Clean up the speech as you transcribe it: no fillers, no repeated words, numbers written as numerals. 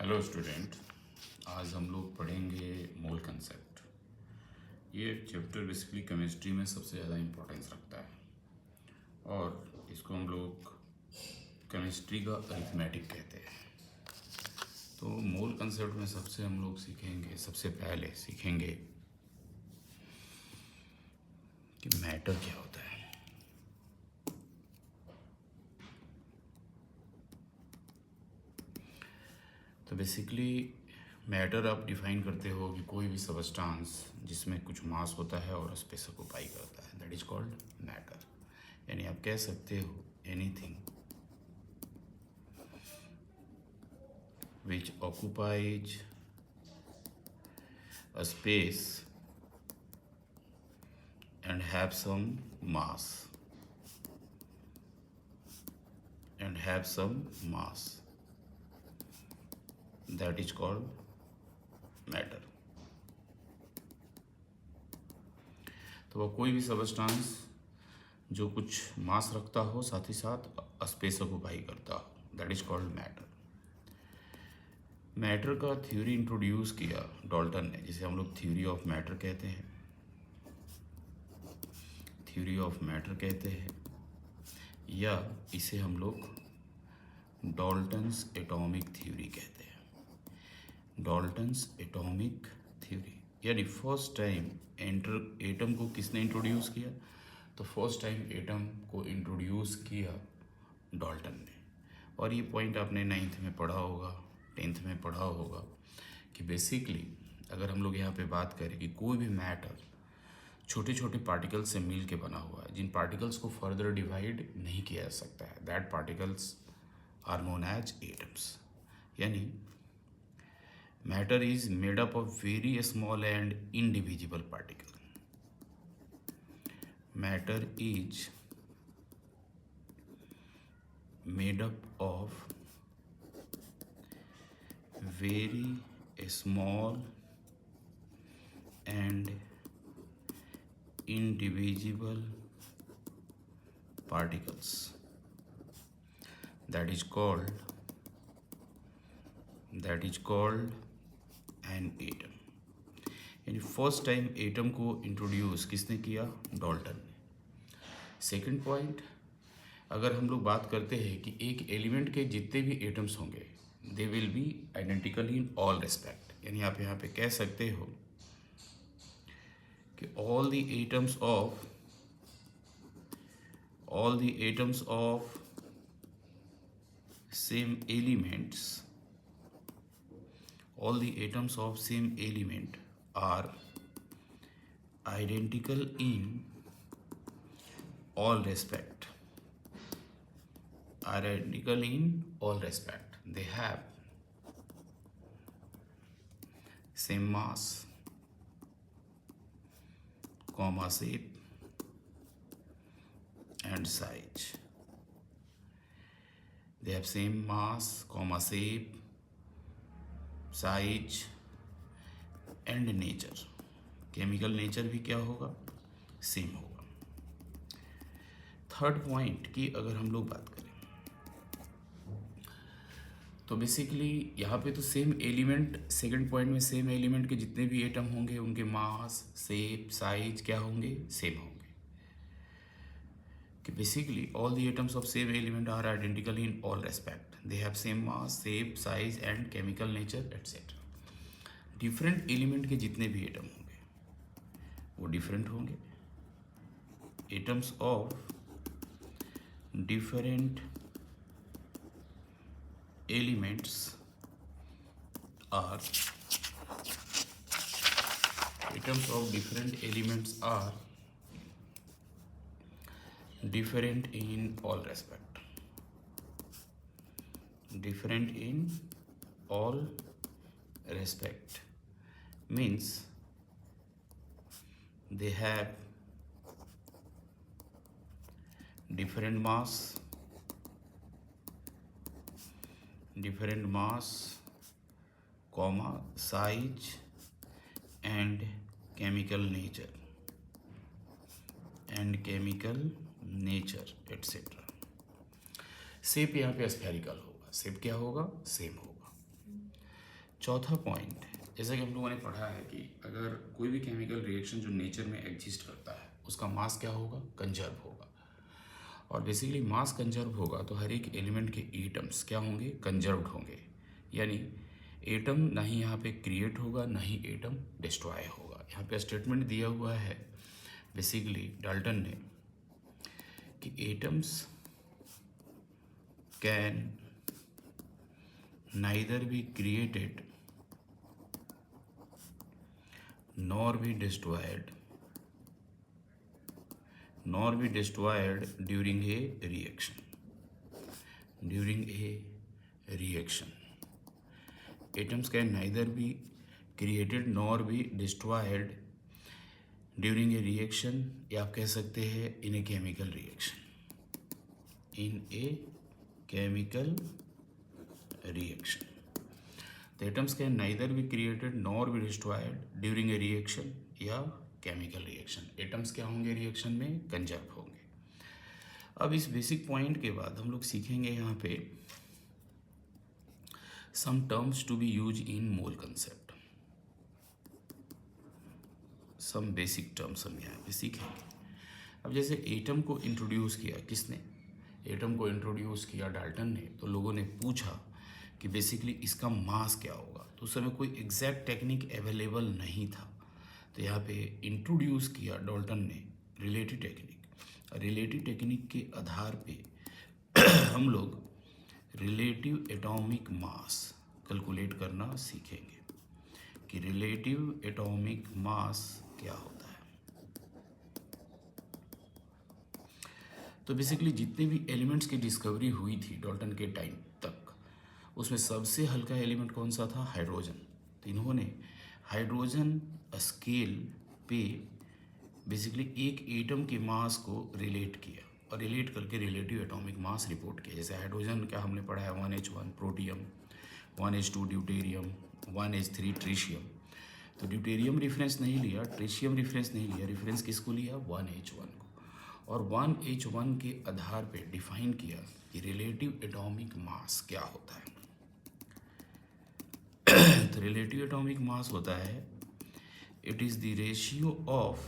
Hello student, आज हम लोग पढ़ेंगे मोल कंसेप्ट। ये चैप्टर बेसिकली केमिस्ट्री में सबसे ज़्यादा इम्पोर्टेंस रखता है और इसको हम लोग केमिस्ट्री का अरिथमेटिक कहते हैं। तो मोल कंसेप्ट में सबसे पहले सीखेंगे कि मैटर क्या होता है। तो बेसिकली मैटर आप डिफाइन करते हो कि कोई भी सबस्टांस जिसमें कुछ मास होता है और स्पेस ऑक्युपाई करता है, दैट इज कॉल्ड मैटर। यानी आप कह सकते हो anything which occupies a space and have some mass that is called matter। तो वह कोई भी सबस्टांस जो कुछ मास रखता हो साथ ही साथ स्पेस ऑक्युपाई करता हो, that is called matter. Matter का थ्योरी इंट्रोड्यूस किया डाल्टन ने, जिसे हम लोग थ्योरी ऑफ मैटर कहते हैं। थ्योरी ऑफ मैटर कहते हैं या इसे हम लोग डाल्टन्स एटॉमिक थ्योरी कहते हैं। डाल्टन्स एटॉमिक थ्योरी यानी फर्स्ट टाइम एटम को किसने इंट्रोड्यूस किया? तो फर्स्ट टाइम एटम को इंट्रोड्यूस किया डाल्टन ने। और ये पॉइंट आपने 9th में पढ़ा होगा, 10th में पढ़ा होगा कि बेसिकली अगर हम लोग यहाँ पे बात करें कि कोई भी मैटर छोटे छोटे पार्टिकल्स से मिल के बना हुआ है, जिन पार्टिकल्स को फर्दर डिवाइड नहीं किया जा सकता है, that particles are known as atoms. यानी matter is made up of very small and indivisible particle. Matter is made up of very small and indivisible particles, that is called an atom। यानी first time atom को introduce किसने किया? Dalton ने। Second point, अगर हम लोग बात करते हैं कि एक एलिमेंट के जितने भी एटम्स होंगे they will be identical in all respect. यानी आप यहाँ पे कह सकते हो कि all the atoms of same element are identical in all respect, they have same mass, shape and size। they have same mass, shape, size and nature। Chemical nature भी क्या होगा? सेम होगा। थर्ड पॉइंट की अगर हम लोग बात करें तो बेसिकली यहाँ पे तो सेम एलिमेंट, सेकंड पॉइंट में सेम एलिमेंट के जितने भी एटम होंगे उनके मास, शेप, साइज क्या होंगे? सेम होंगे। कि basically all the atoms of same element are identical in all respect, they have same mass, shape, size and chemical nature etcetera. Different element के जितने भी एटम होंगे वो डिफरेंट होंगे। Atoms of different elements are different in all respect, means they have different mass, size and chemical nature etc। Shape यहाँ पे spherical होगा। Shape क्या होगा? सेम होगा। चौथा पॉइंट, जैसा कि हम लोगों ने पढ़ा है कि अगर कोई भी केमिकल रिएक्शन जो नेचर में एग्जिस्ट करता है उसका मास क्या होगा, कंजर्व होगा। और बेसिकली मास कंजर्व होगा तो हर एक एलिमेंट के एटम्स क्या होंगे, कंजर्व्ड होंगे। यानी एटम ना ही यहाँ पे क्रिएट होगा ना ही एटम डिस्ट्रॉय होगा। यहाँ पे स्टेटमेंट दिया हुआ है बेसिकली डाल्टन ने कि atoms can neither be created nor be destroyed during a reaction. Atoms can neither be created nor be destroyed during a reaction, या आप कह सकते हैं in a chemical reaction. The atoms can neither be created nor be destroyed during a reaction या chemical reaction. Atoms क्या होंगे reaction में, conserve होंगे। अब इस बेसिक पॉइंट के बाद हम लोग सीखेंगे यहाँ पे some terms to be used in mole concept. some basic terms हम यहाँ पे सीखेंगे। अब जैसे एटम को इंट्रोड्यूस किया किसने, एटम को इंट्रोड्यूस किया डाल्टन ने, तो लोगों ने पूछा कि बेसिकली इसका मास क्या होगा। तो उस समय कोई एग्जैक्ट टेक्निक अवेलेबल नहीं था, तो यहाँ पे इंट्रोड्यूस किया डाल्टन ने रिलेटिव टेक्निक। रिलेटिव टेक्निक के आधार पे हम लोग रिलेटिव एटॉमिक मास कैलकुलेट करना सीखेंगे कि रिलेटिव एटॉमिक मास क्या होता है। तो बेसिकली जितने भी एलिमेंट्स की डिस्कवरी हुई थी डाल्टन के टाइम तक, उसमें सबसे हल्का एलिमेंट कौन सा था, हाइड्रोजन। तो इन्होंने हाइड्रोजन स्केल पे बेसिकली एक एटम के मास को रिलेट किया और रिलेट करके रिलेटिव एटॉमिक मास रिपोर्ट किया। जैसे हाइड्रोजन क्या हमने पढ़ा है, 1H1 protium, 1H2 deuterium, 1H3 ट्रिशियम। तो ड्यूटेरियम रेफरेंस नहीं लिया, ट्रिशियम रेफरेंस नहीं लिया, रेफरेंस किसको लिया, 1H1 को। और 1H1 के आधार पे डिफाइन किया कि रिलेटिव एटॉमिक मास क्या होता है। तो रिलेटिव एटॉमिक मास होता है, it is the ratio of